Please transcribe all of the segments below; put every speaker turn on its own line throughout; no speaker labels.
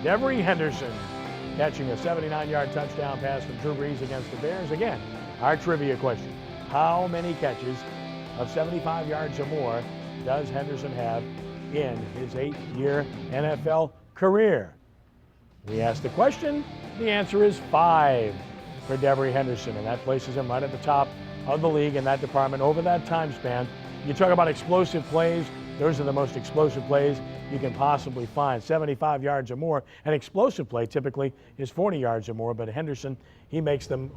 Devery Henderson catching a 79-yard touchdown pass from Drew Brees against the Bears. Again, our trivia question: how many catches of 75 yards or more does Henderson have in his 8-year NFL career? We asked the question. The answer is 5 for Devery Henderson, and that places him right at the top of the league in that department over that time span. You talk about explosive plays. Those are the most explosive plays you can possibly find. 75 yards or more. An explosive play typically is 40 yards or more, but Henderson, he makes them,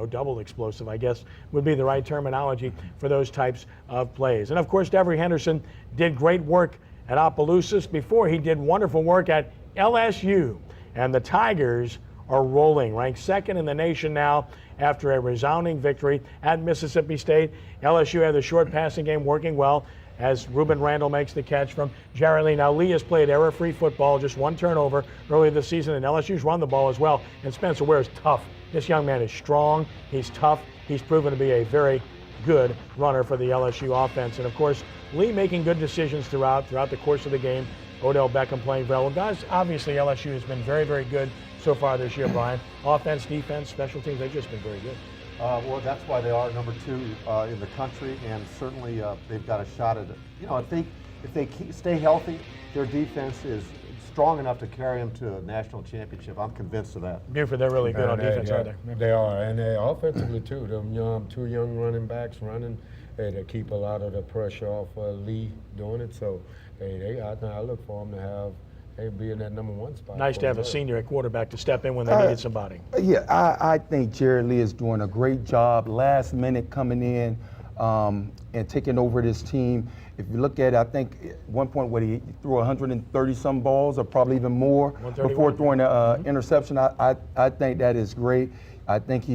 double explosive, I guess would be the right terminology for those types of plays. And of course, Devery Henderson did great work at Opelousas before he did wonderful work at LSU. And the Tigers are rolling, ranked second in the nation now after a resounding victory at Mississippi State. LSU had the short passing game working well as Ruben Randall makes the catch from Jared Lee. Now, Lee has played error-free football, just one turnover early this season, and LSU's run the ball as well. And Spencer Ware is tough. This young man is strong. He's tough. He's proven to be a very good runner for the LSU offense. And, of course, Lee making good decisions throughout the course of the game. Odell Beckham playing well. Guys, obviously LSU has been very, very good so far this year, Brian. Offense, defense, special teams, they've just been very good.
Well, that's why they are number 2 in the country, and certainly they've got a shot at it. If they stay healthy, their defense is strong enough to carry them to a national championship. I'm convinced of that.
Buford, they're really good on defense, aren't they?
They are, and they offensively too. Them 2 young running backs running, they keep a lot of the pressure off Lee doing it. So, I look for them to have. They'd be in that number 1 spot.
Nice to have a senior at quarterback to step in when they needed somebody.
Yeah, I think Jared Lee is doing a great job last minute coming in and taking over this team. If you look at it, I think at one point where he threw 130-some balls or probably even more before throwing an interception. I think that is great. I think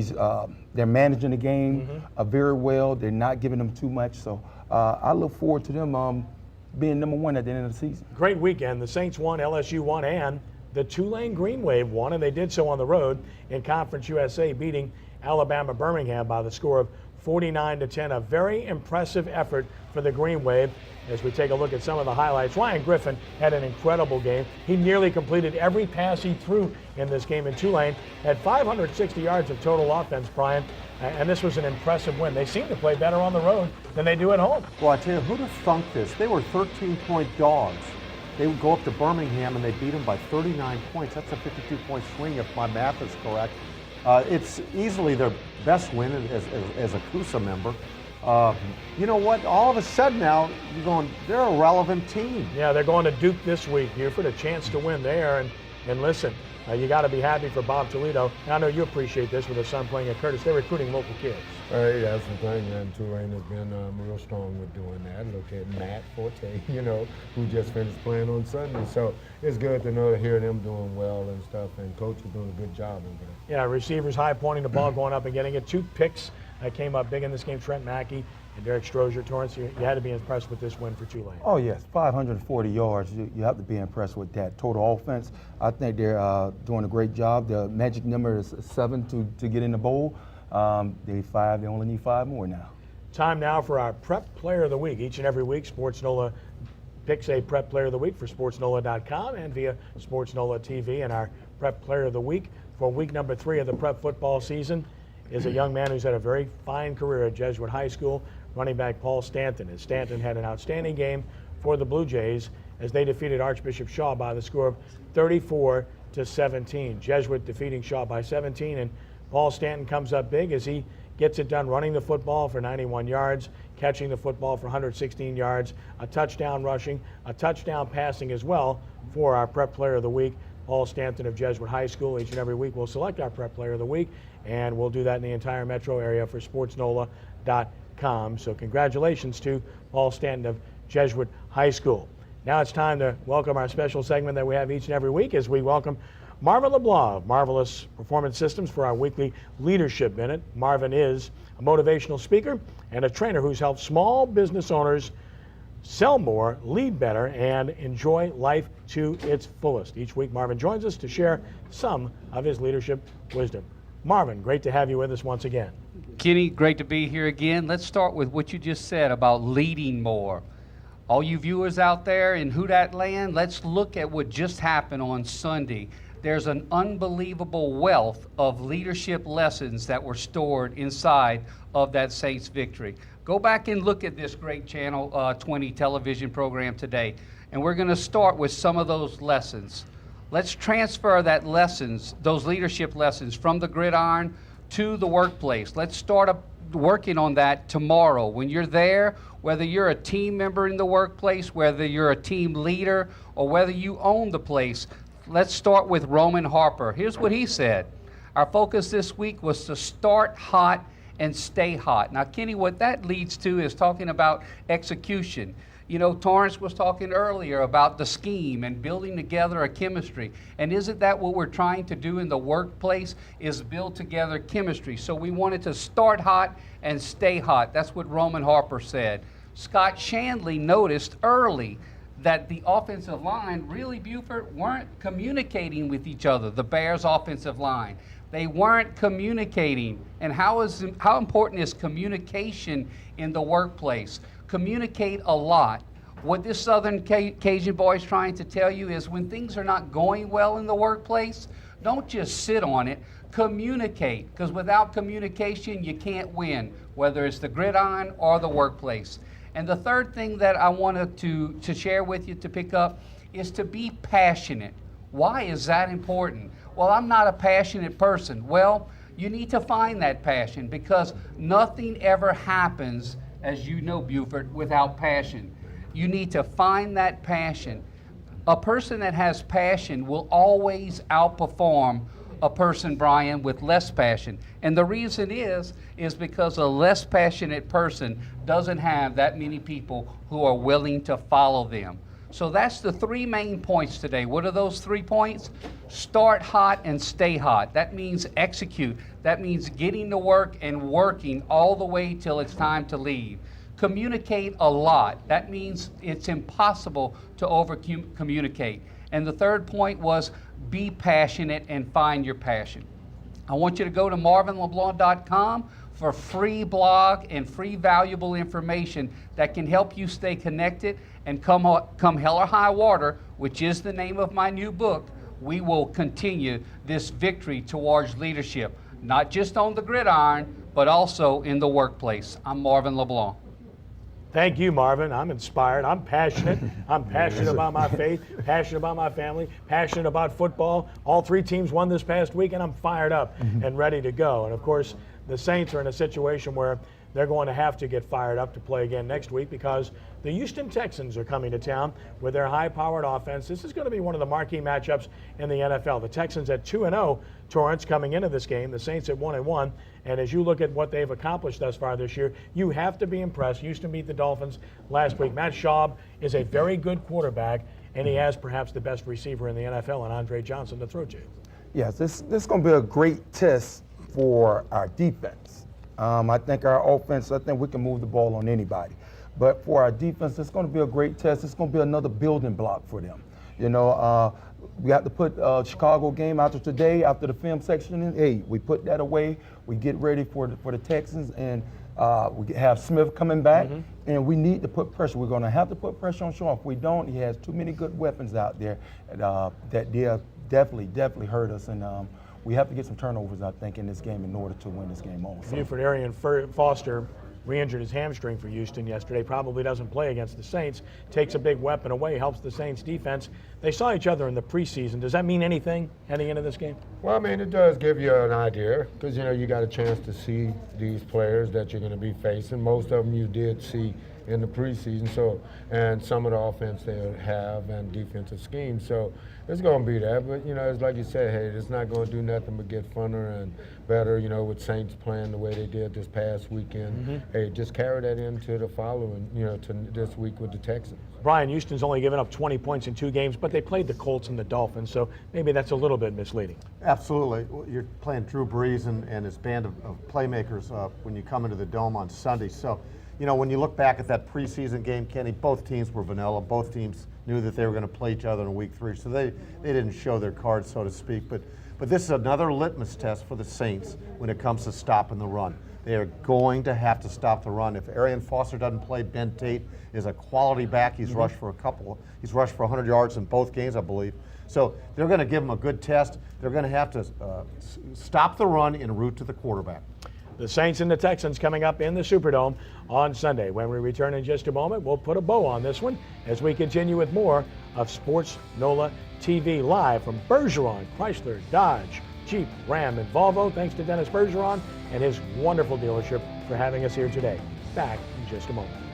they're managing the game very well. They're not giving them too much. So I look forward to them being number 1 at the end of the season.
Great weekend. The Saints won, LSU won, and the Tulane Green Wave won, and they did so on the road in Conference USA, beating Alabama Birmingham by the score of 49-10. A very impressive effort for the Green Wave. As we take a look at some of the highlights, Ryan Griffin had an incredible game. He nearly completed every pass he threw in this game, in Tulane had 560 yards of total offense, Brian, and this was an impressive win. They seem to play better on the road than they do at home.
Well, I tell you, who'd have thunk this? They were 13-point dogs. They would go up to Birmingham and they beat them by 39 points. That's a 52-point swing if my math is correct. It's easily their best win as a CUSA member. You know what? All of a sudden now, you're going, they're a relevant team.
Yeah, they're going to Duke this week, Buford, a chance to win there. And listen, you got to be happy for Bob Toledo. I know you appreciate this with his son playing at Curtis. They're recruiting local kids.
That's the thing, and Tulane has been real strong with doing that. Look at Matt Forte, who just finished playing on Sunday. So it's good to hear them doing well and stuff, and Coach is doing a good job over there.
Yeah, receivers high, pointing the ball, going up and getting it. 2 picks that came up big in this game. Trent Mackey and Derek Strozier. Torrance, you had to be impressed with this win for Tulane.
Oh, yes, 540 yards. You have to be impressed with that. Total offense, I think they're doing a great job. The magic number is 7 to get in the bowl. They only need 5 more now.
Time now for our Prep Player of the Week. Each and every week, SportsNOLA picks a Prep Player of the Week for sportsNOLA.com and via sportsNOLAtv. And our Prep Player of the Week for week number 3 of the prep football season is a young man who's had a very fine career at Jesuit High School, running back Paul Stanton. As Stanton had an outstanding game for the Blue Jays as they defeated Archbishop Shaw by the score of 34-17. Jesuit defeating Shaw by 17, and Paul Stanton comes up big as he gets it done running the football for 91 yards, catching the football for 116 yards, a touchdown rushing, a touchdown passing as well for our Prep Player of the Week, Paul Stanton of Jesuit High School. Each and every week we'll select our Prep Player of the Week, and we'll do that in the entire metro area for sportsNOLA.com. So congratulations to Paul Stanton of Jesuit High School. Now it's time to welcome our special segment that we have each and every week as we welcome Marvin LeBlanc of Marvelous Performance Systems for our weekly Leadership Minute. Marvin is a motivational speaker and a trainer who's helped small business owners sell more, lead better, and enjoy life to its fullest. Each week, Marvin joins us to share some of his leadership wisdom. Marvin, great to have you with us once again.
Kenny, great to be here again. Let's start with what you just said about leading more. All you viewers out there in Who Dat Land, let's look at what just happened on Sunday. There's an unbelievable wealth of leadership lessons that were stored inside of that Saints victory. Go back and look at this great Channel 20 television program today, and we're going to start with some of those lessons. Let's transfer those leadership lessons from the gridiron to the workplace. Let's start working on that tomorrow. When you're there, whether you're a team member in the workplace, whether you're a team leader, or whether you own the place, let's start with Roman Harper. Here's what he said. Our focus this week was to start hot and stay hot. Now, Kenny, what that leads to is talking about execution. You know, Torrance was talking earlier about the scheme and building together a chemistry. And isn't that what we're trying to do in the workplace, is build together chemistry? So we wanted to start hot and stay hot. That's what Roman Harper said. Scott Shanley noticed early that the offensive line, really, Buford, weren't communicating with each other, the Bears' offensive line. They weren't communicating. And how important is communication in the workplace? Communicate a lot. What this Southern Cajun boy is trying to tell you is when things are not going well in the workplace, don't just sit on it. Communicate, because without communication, you can't win, whether it's the gridiron or the workplace. And the third thing that I wanted to share with you to pick up is to be passionate. Why is that important? Well, I'm not a passionate person. Well, you need to find that passion, because nothing ever happens, as you know, Buford, without passion. You need to find that passion. A person that has passion will always outperform a person, Brian, with less passion. And the reason is because a less passionate person doesn't have that many people who are willing to follow them. So that's the three main points today. What are those 3 points? Start hot and stay hot. That means execute. That means getting to work and working all the way till it's time to leave. Communicate a lot. That means it's impossible to over-communicate. And the third point was be passionate and find your passion. I want you to go to marvinleblanc.com for free blog and free valuable information that can help you stay connected, and come hell or high water, which is the name of my new book, we will continue this victory towards leadership, not just on the gridiron, but also in the workplace. I'm Marvin LeBlanc.
Thank you, Marvin. I'm inspired. I'm passionate. I'm passionate about my faith, passionate about my family, passionate about football. All 3 teams won this past week, and I'm fired up and ready to go. And, of course, the Saints are in a situation where they're going to have to get fired up to play again next week, because the Houston Texans are coming to town with their high-powered offense. This is going to be one of the marquee matchups in the NFL. The Texans at 2-0, Torrance, coming into this game. The Saints at 1-1. And as you look at what they've accomplished thus far this year, you have to be impressed. Houston beat the Dolphins last week. Matt Schaub is a very good quarterback, and he has perhaps the best receiver in the NFL, and Andre Johnson, to throw to.
Yes, this is going to be a great test for our defense. I think our offense, I think we can move the ball on anybody. But for our defense, it's going to be a great test. It's going to be another building block for them. You know, we have to put Chicago game after today, after the film section in 8. We put that away. We get ready for the Texans, and we have Smith coming back, and we need to put pressure. We're going to have to put pressure on Shaw. If we don't, he has too many good weapons out there that they'll definitely hurt us. And we have to get some turnovers, I think, in this game in order to win this game also.
Buford, Arian Foster re-injured his hamstring for Houston yesterday, probably doesn't play against the Saints, takes a big weapon away, helps the Saints defense. They saw each other in the preseason. Does that mean anything heading into this game?
Well, I mean, it does give you an idea, because, you know, you got a chance to see these players that you're going to be facing. Most of them you did see in the preseason, so, and some of the offense they have and defensive schemes. So it's going to be that, but, you know, it's like you said, hey, it's not going to do nothing but get funner and better, you know, with Saints playing the way they did this past weekend. Hey, just carry that into the following, you know, to this week with the Texans.
Brian, Houston's only given up 20 points in 2 games, but they played the Colts and the Dolphins, so maybe that's a little bit misleading.
Absolutely. You're playing Drew Brees and his band of playmakers when you come into the Dome on Sunday. So, you know, when you look back at that preseason game, Kenny, both teams were vanilla. Both teams knew that they were going to play each other in week 3, so they didn't show their cards, so to speak. But this is another litmus test for the Saints when it comes to stopping the run. They are going to have to stop the run. If Arian Foster doesn't play, Ben Tate is a quality back. He's rushed for he's rushed for 100 yards in both games, I believe. So they're going to give him a good test. They're going to have to stop the run en route to the quarterback.
The Saints and the Texans coming up in the Superdome on Sunday. When we return in just a moment, we'll put a bow on this one as we continue with more of Sports NOLA TV live from Bergeron, Chrysler, Dodge, Jeep, Ram, and Volvo. Thanks to Dennis Bergeron and his wonderful dealership for having us here today. Back in just a moment.